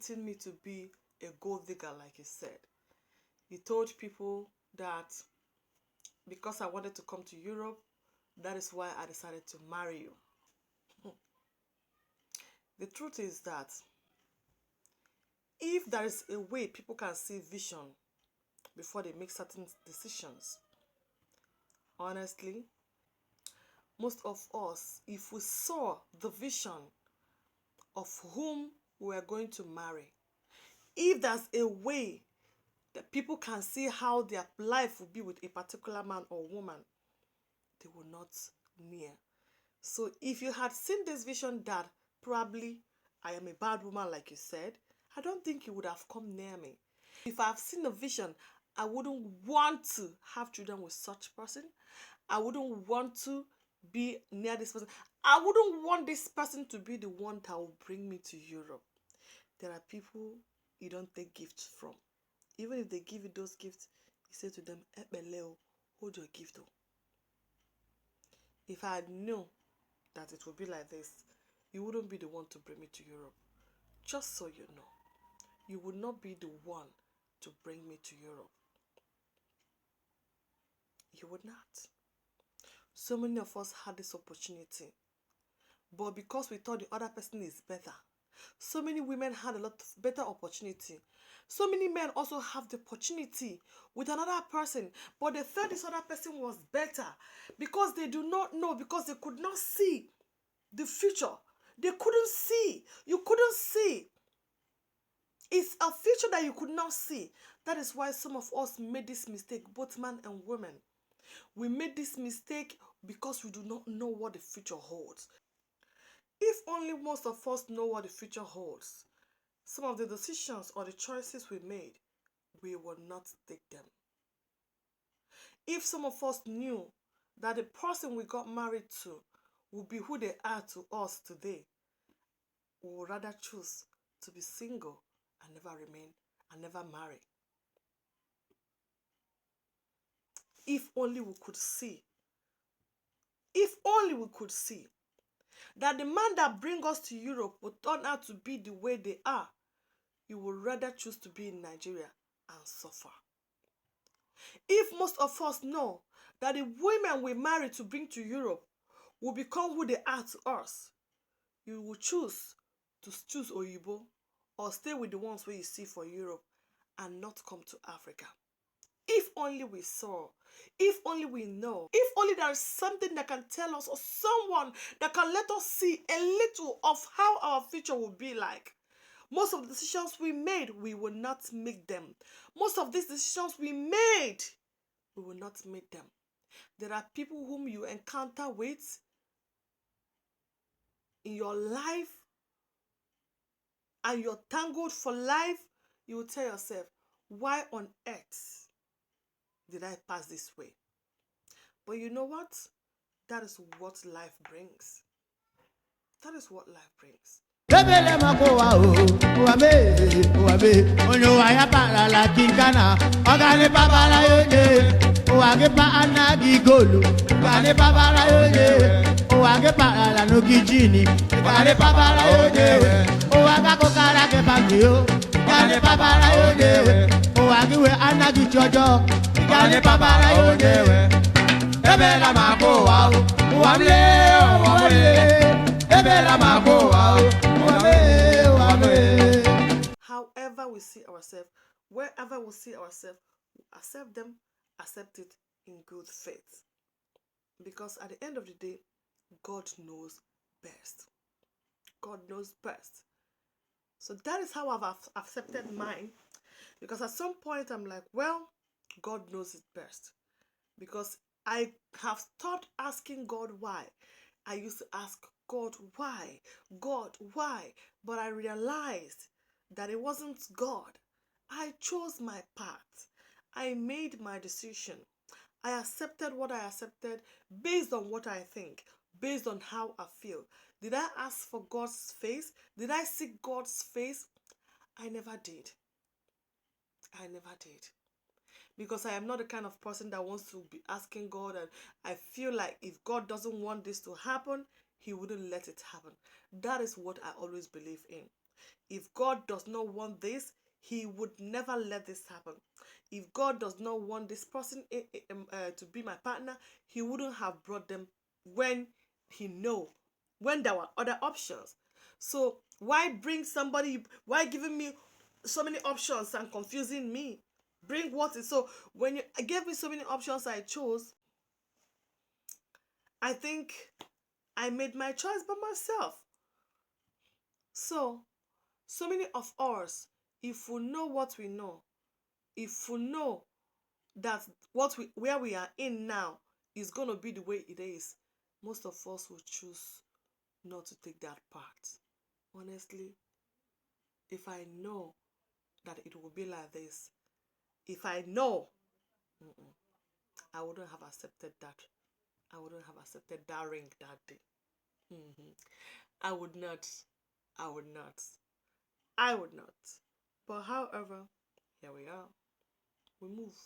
wanting me to be a gold digger, like he said. He told people that because I wanted to come to Europe, that is why I decided to marry you. The truth is that if there is a way people can see vision before they make certain decisions, honestly, most of us, if we saw the vision of whom we are going to marry, if there's a way that people can see how their life will be with a particular man or woman, they will not near. So if you had seen this vision that probably I am a bad woman, like you said, I don't think you would have come near me. If I have seen a vision, I wouldn't want to have children with such person. I wouldn't want to be near this person. I wouldn't want this person to be the one that will bring me to Europe. There are people you don't take gifts from. Even if they give you those gifts, you say to them, Ebeleo, hold your gift. If I knew that it would be like this, you wouldn't be the one to bring me to Europe. Just so you know, you would not be the one to bring me to Europe. You would not. So many of us had this opportunity, but because we thought the other person is better, so many women had a lot of better opportunity. So many men also have the opportunity with another person, but they felt this other person was better because they do not know, because they could not see the future. They couldn't see. You couldn't see. It's a future that you could not see. That is why some of us made this mistake, both men and women. We made this mistake because we do not know what the future holds. If only most of us know what the future holds, some of the decisions or the choices we made, we will not take them. If some of us knew that the person we got married to will be who they are to us today, we would rather choose to be single and never remain and never marry. If only we could see. If only we could see that the man that brings us to Europe will turn out to be the way they are, you would rather choose to be in Nigeria and suffer. If most of us know that the women we marry to bring to Europe will become who they are to us, you will choose to choose Oyibo or stay with the ones where you see for Europe and not come to Africa. If only we saw, if only we know, if only there is something that can tell us, or someone that can let us see a little of how our future will be like. Most of the decisions we made, we will not make them. Most of these decisions we made, we will not make them. There are people whom you encounter with in your life and you're tangled for life. You will tell yourself, why on earth did I pass this way? But you know what? That is what life brings. That is what life brings. Lebele makowa uwabe onyo waya para la kinkana ogane babala yoje uwage pa anagi golu ogane babala yoje uwage para la nogijini ogane babala yoje uwaga kokara ke bagio ogane babala yoje uwage we anagi jojo ogane babala yoje lebele makowa uwamle lebele makowa. However we see ourselves, wherever we see ourselves, accept them, accept it in good faith. Because at the end of the day, God knows best. God knows best. So that is how I've accepted mine. Because at some point I'm like, well, God knows it best. Because I have stopped asking God why. I used to ask God, why? God, why? But I realized that it wasn't God. I chose my path. I made my decision. I accepted what I accepted based on what I think, based on how I feel. Did I ask for God's face? Did I seek God's face? I never did. I never did. Because I am not the kind of person that wants to be asking God, and I feel like if God doesn't want this to happen, He wouldn't let it happen. That is what I always believe in. If God does not want this, he would never let this happen. If God does not want this person to be my partner, he wouldn't have brought them when when there were other options. So why bring somebody, why giving me so many options and confusing me? Bring what is, so when you gave me so many options I chose, I think I made my choice by myself. So many of us, if we know what we know, if we know that where we are in now is going to be the way it is, most of us will choose not to take that path. Honestly, if I know that it will be like this, if I know, I wouldn't have accepted that. I wouldn't have accepted that ring that day. I would not. I would not. I would not. But however, here we are. We move.